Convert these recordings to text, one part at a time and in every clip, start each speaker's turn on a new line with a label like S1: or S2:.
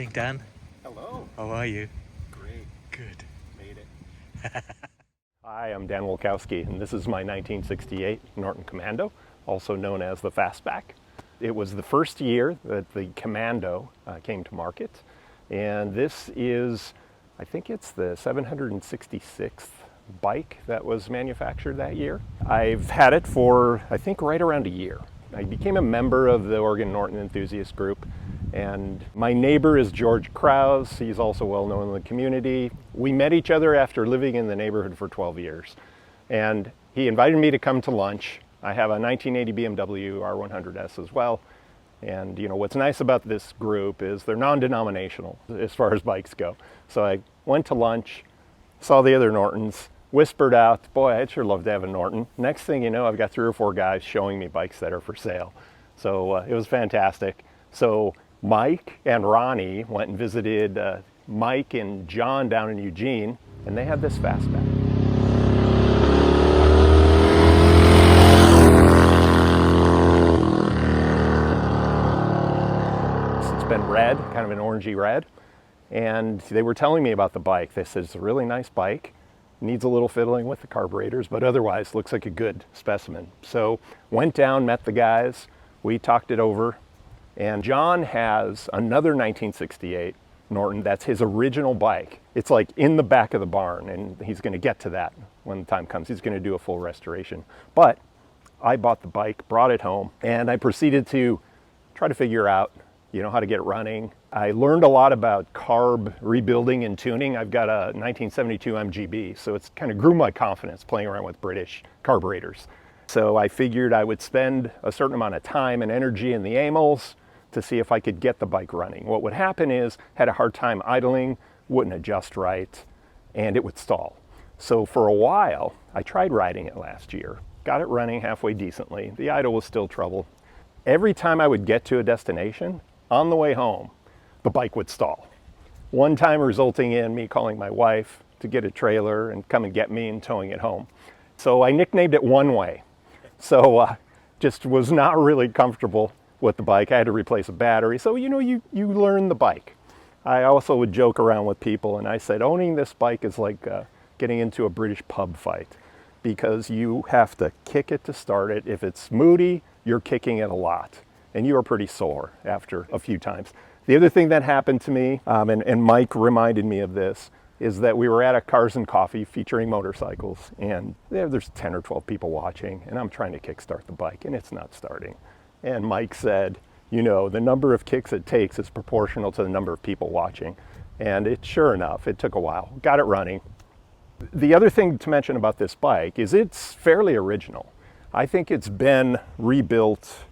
S1: morning, Dan.
S2: Hello.
S1: How are you?
S2: Great.
S1: Good.
S2: Made it.
S3: Hi, I'm Dan Wolkowski, and this is my 1968 Norton Commando, also known as the Fastback. It was the first year that the Commando came to market, and this is, I think it's the 766th bike that was manufactured that year. I've had it for, I think, right around a year. I became a member of the Oregon Norton Enthusiast Group, and my neighbor is George Krause. He's also well known in the community. We met each other after living in the neighborhood for 12 years, and he invited me to come to lunch. I have a 1980 BMW R100S as well, and you know what's nice about this group is they're non-denominational as far as bikes go. So I went to lunch, saw the other Nortons, whispered out, boy, I'd sure love to have a Norton. Next thing you know, I've got 3 or 4 guys showing me bikes that are for sale. So it was fantastic. So Mike and Ronnie went and visited Mike and John down in Eugene, and they had this Fastback. It's been red, kind of an orangey red, and they were telling me about the bike. They said it's a really nice bike. Needs a little fiddling with the carburetors, but otherwise looks like a good specimen. So went down, met the guys, we talked it over, and John has another 1968 Norton that's his original bike. It's like in the back of the barn, and he's gonna get to that when the time comes. He's gonna do a full restoration. But I bought the bike, brought it home, and I proceeded to try to figure out how to get it running. I learned a lot about carb rebuilding and tuning. I've got a 1972 MGB, so it's kind of grew my confidence playing around with British carburetors. So I figured I would spend a certain amount of time and energy in the amals to see if I could get the bike running. What would happen is, had a hard time idling, wouldn't adjust right, and it would stall. So for a while, I tried riding it last year, got it running halfway decently. The idle was still trouble. Every time I would get to a destination, on the way home, the bike would stall. One time resulting in me calling my wife to get a trailer and come and get me and towing it home. So I nicknamed it One Way. So just was not really comfortable with the bike. I had to replace a battery. So you learn the bike. I also would joke around with people, and I said owning this bike is like getting into a British pub fight, because you have to kick it to start it. If it's moody, you're kicking it a lot, and you are pretty sore after a few times. The other thing that happened to me, and Mike reminded me of this, is that we were at a Cars and Coffee featuring motorcycles, and there's 10 or 12 people watching, and I'm trying to kickstart the bike, and it's not starting. And Mike said, the number of kicks it takes is proportional to the number of people watching. And sure enough, it took a while. Got it running. The other thing to mention about this bike is it's fairly original. I think it's been rebuilt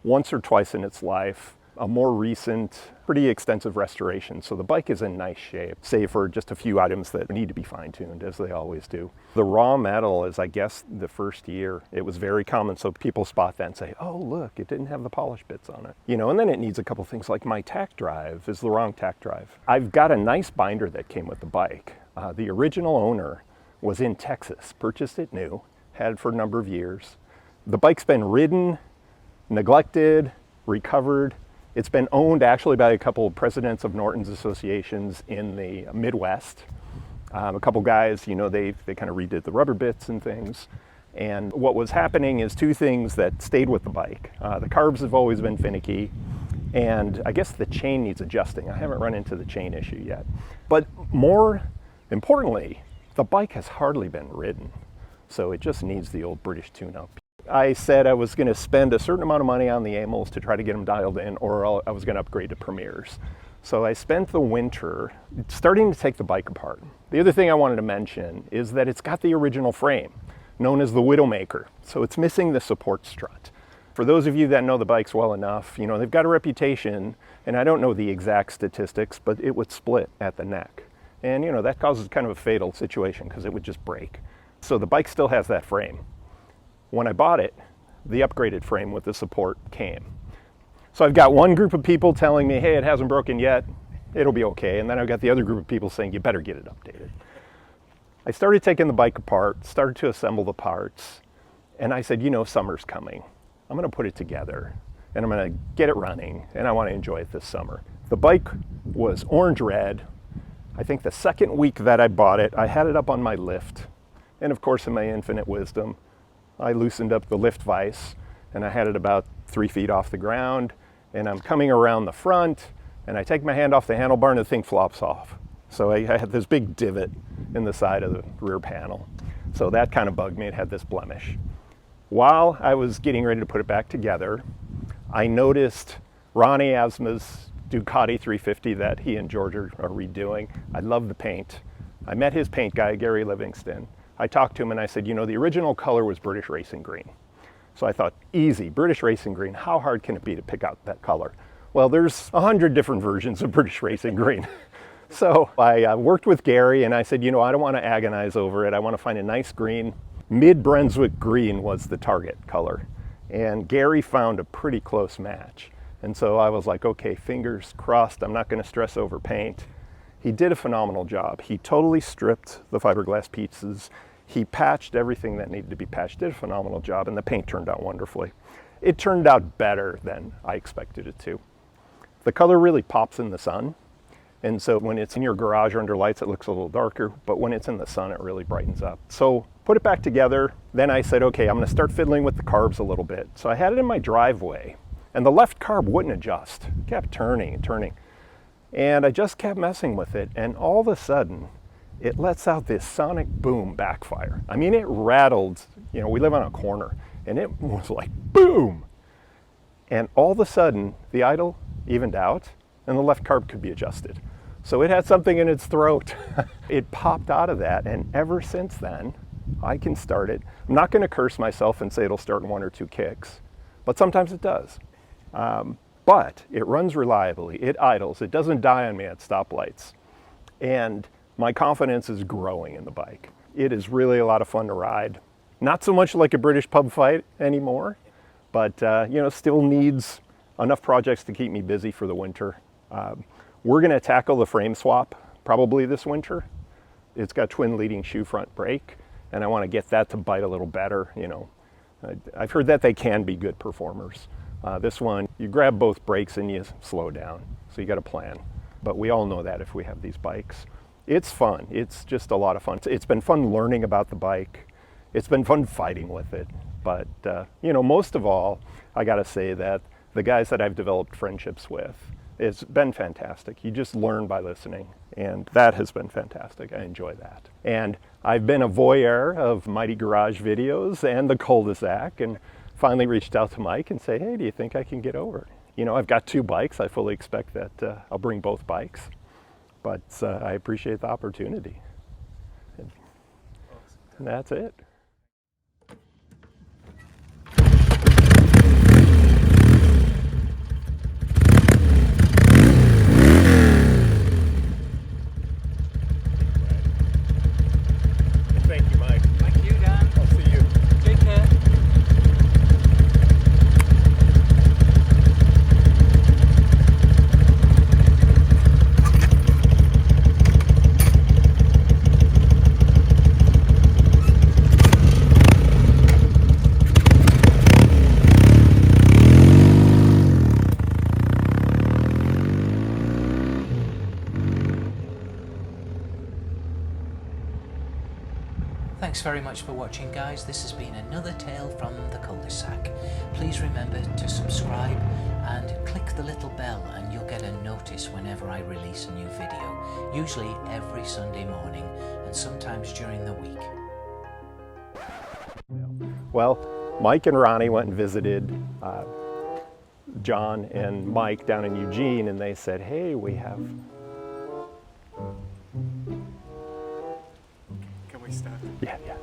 S3: once or twice in its life, a more recent, pretty extensive restoration. So the bike is in nice shape, save for just a few items that need to be fine-tuned, as they always do. The raw metal is, I guess, the first year, it was very common. So people spot that and say, oh, look, it didn't have the polish bits on it. And then it needs a couple things, like my tack drive is the wrong tack drive. I've got a nice binder that came with the bike. The original owner was in Texas, purchased it new, had it for a number of years. The bike's been ridden, neglected, recovered. It's been owned actually by a couple of presidents of Norton's associations in the Midwest. A couple guys, they kind of redid the rubber bits and things. And what was happening is 2 things that stayed with the bike. The carbs have always been finicky, and I guess the chain needs adjusting. I haven't run into the chain issue yet. But more importantly, the bike has hardly been ridden. So it just needs the old British tune-up. I said I was going to spend a certain amount of money on the amals to try to get them dialed in, or I was going to upgrade to Premiers. So I spent the winter starting to take the bike apart. The other thing I wanted to mention is that it's got the original frame, known as the Widowmaker. So it's missing the support strut. For those of you that know the bikes well enough, they've got a reputation, and I don't know the exact statistics, but it would split at the neck. And that causes kind of a fatal situation because it would just break. So the bike still has that frame. When I bought it, the upgraded frame with the support came. So I've got one group of people telling me, hey, it hasn't broken yet, it'll be okay. And then I've got the other group of people saying, you better get it updated. I started taking the bike apart, started to assemble the parts, and I said, summer's coming. I'm gonna put it together, and I'm gonna get it running, and I wanna enjoy it this summer. The bike was orange red. I think the second week that I bought it, I had it up on my lift. And of course, in my infinite wisdom, I loosened up the lift vise and I had it about 3 feet off the ground. And I'm coming around the front and I take my hand off the handlebar and the thing flops off. So I had this big divot in the side of the rear panel. So that kind of bugged me. It had this blemish. While I was getting ready to put it back together, I noticed Ronnie Asma's Ducati 350 that he and George are redoing. I love the paint. I met his paint guy, Gary Livingston. I talked to him and I said, you know, the original color was British Racing Green. So I thought, easy, British Racing Green, how hard can it be to pick out that color? Well, there's 100 different versions of British Racing Green. So I worked with Gary and I said, you know, I don't want to agonize over it. I want to find a nice green. Mid-Brunswick green was the target color. And Gary found a pretty close match. And so I was like, okay, fingers crossed, I'm not going to stress over paint. He did a phenomenal job. He totally stripped the fiberglass pieces. He patched everything that needed to be patched, did a phenomenal job, and the paint turned out wonderfully. It turned out better than I expected it to. The color really pops in the sun. And so when it's in your garage or under lights, it looks a little darker, but when it's in the sun, it really brightens up. So put it back together. Then I said, okay, I'm gonna start fiddling with the carbs a little bit. So I had it in my driveway and the left carb wouldn't adjust. It kept turning and turning. And I just kept messing with it. And all of a sudden, it lets out this sonic boom backfire. I mean, it rattled, you know, we live on a corner and it was like boom. And all of a sudden, the idle evened out and the left carb could be adjusted. So it had something in its throat. It popped out of that, and ever since then, I can start it. I'm not gonna curse myself and say it'll start in 1 or 2 kicks, but sometimes it does. But it runs reliably, it idles, it doesn't die on me at stoplights. And my confidence is growing in the bike. It is really a lot of fun to ride. Not so much like a British pub fight anymore, but you know, still needs enough projects to keep me busy for the winter. We're gonna tackle the frame swap probably this winter. It's got twin leading shoe front brake, and I wanna get that to bite a little better. You know, I've heard that they can be good performers. This one, you grab both brakes and you slow down, so you got a plan. But we all know that if we have these bikes. It's fun, it's just a lot of fun. It's been fun learning about the bike. It's been fun fighting with it. But you know, most of all, I gotta say that the guys that I've developed friendships with, it's been fantastic. You just learn by listening, and that has been fantastic. I enjoy that. And I've been a voyeur of Mighty Garage videos and the cul-de-sac, and finally reached out to Mike and say, hey, do you think I can get over? You know, I've got 2 bikes. I fully expect that I'll bring both bikes, but I appreciate the opportunity. And that's it. Thank you, Mike.
S1: Thank you, Dan.
S3: I'll see you.
S1: Take care. Thanks very much for watching, guys. This has been another tale from the cul-de-sac. Please remember to subscribe and click the little bell and you'll get a notice whenever I release a new video, usually every Sunday morning and sometimes during the week.
S3: Well, Mike and Ronnie went and visited John and Mike down in Eugene, and they said, hey, we have...
S2: Can we stop?
S3: Yeah, yeah.